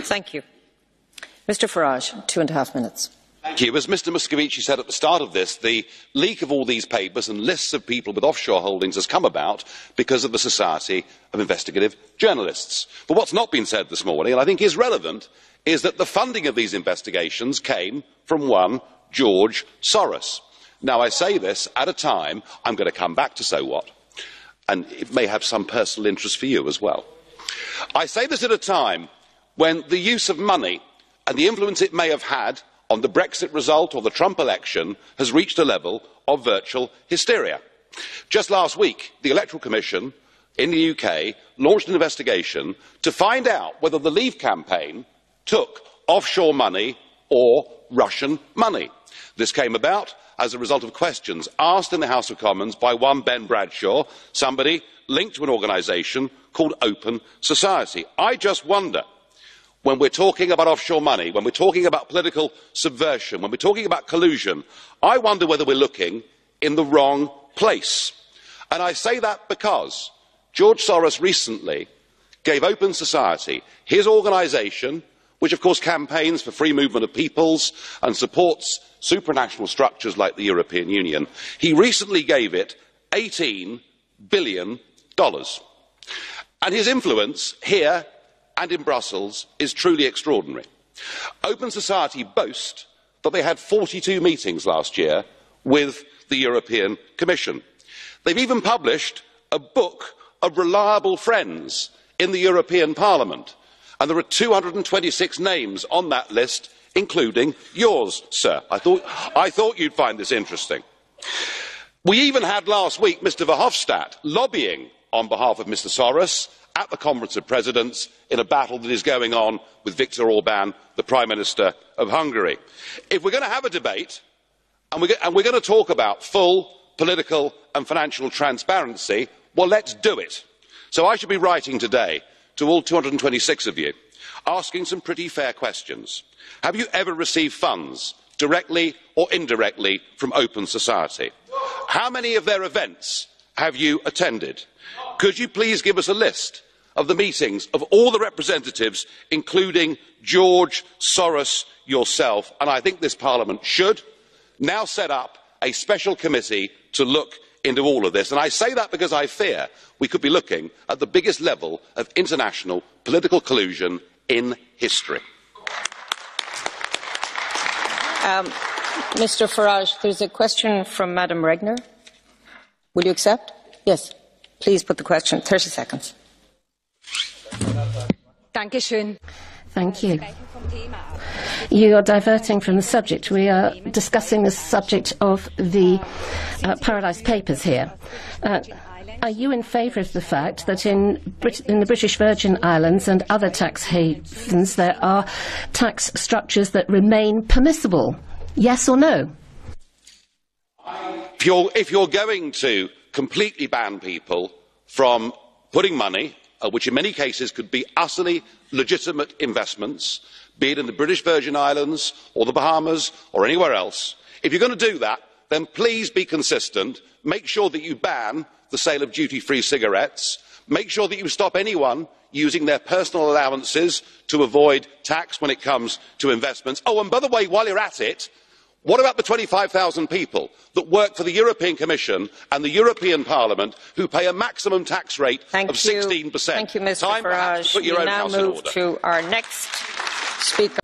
Thank you. Mr Farage, 2.5 minutes. Thank you. As Mr Moscovici said at the start of this, the leak of all these papers and lists of people with offshore holdings has come about because of the Society of Investigative Journalists. But what's not been said this morning, and I think is relevant, is that the funding of these investigations came from one George Soros. Now, I say this at a time, I'm going to come back to so what, and it may have some personal interest for you as well. I say this at a time when the use of money and the influence it may have had on the Brexit result or the Trump election has reached a level of virtual hysteria. Just last week, the Electoral Commission in the UK launched an investigation to find out whether the Leave campaign took offshore money or Russian money. This came about as a result of questions asked in the House of Commons by one Ben Bradshaw, somebody linked to an organisation called Open Society. I just wonder, when we're talking about offshore money, when we're talking about political subversion, when we're talking about collusion, I wonder whether we're looking in the wrong place. And I say that because George Soros recently gave Open Society, his organisation, which of course campaigns for free movement of peoples and supports supranational structures like the European Union, he recently gave it $18 billion. And his influence here and in Brussels is truly extraordinary. Open Society boast that they had 42 meetings last year with the European Commission. They've even published a book of reliable friends in the European Parliament, and there are 226 names on that list, including yours, sir. I thought you'd find this interesting. We even had last week Mr Verhofstadt lobbying on behalf of Mr Soros at the Conference of Presidents in a battle that is going on with Viktor Orban, the Prime Minister of Hungary. If we're going to have a debate and we're going to talk about full political and financial transparency, well, let's do it. So I should be writing today to all 226 of you, asking some pretty fair questions. Have you ever received funds, directly or indirectly, from Open Society? How many of their events have you attended? Could you please give us a list of the meetings of all the representatives, including George Soros yourself? And I think this Parliament should now set up a special committee to look into all of this. And I say that because I fear we could be looking at the biggest level of international political collusion in history. Mr Farage, there's a question from Madam Regner. Will you accept? Yes. Please put the question. 30 seconds. Thank you. You are diverting from the subject. We are discussing the subject of the Paradise Papers here. Are you in favour of the fact that in the British Virgin Islands and other tax havens there are tax structures that remain permissible? Yes or no? If you're going to completely ban people from putting money, which in many cases could be utterly legitimate investments, be it in the British Virgin Islands or the Bahamas or anywhere else, if you're going to do that, then please be consistent. Make sure that you ban the sale of duty-free cigarettes. Make sure that you stop anyone using their personal allowances to avoid tax when it comes to investments. Oh, and by the way, while you're at it, what about the 25,000 people that work for the European Commission and the European Parliament who pay a maximum tax rate of 16%? Thank you, Mr Time perhaps to put your own house in order. We now move to our next speaker.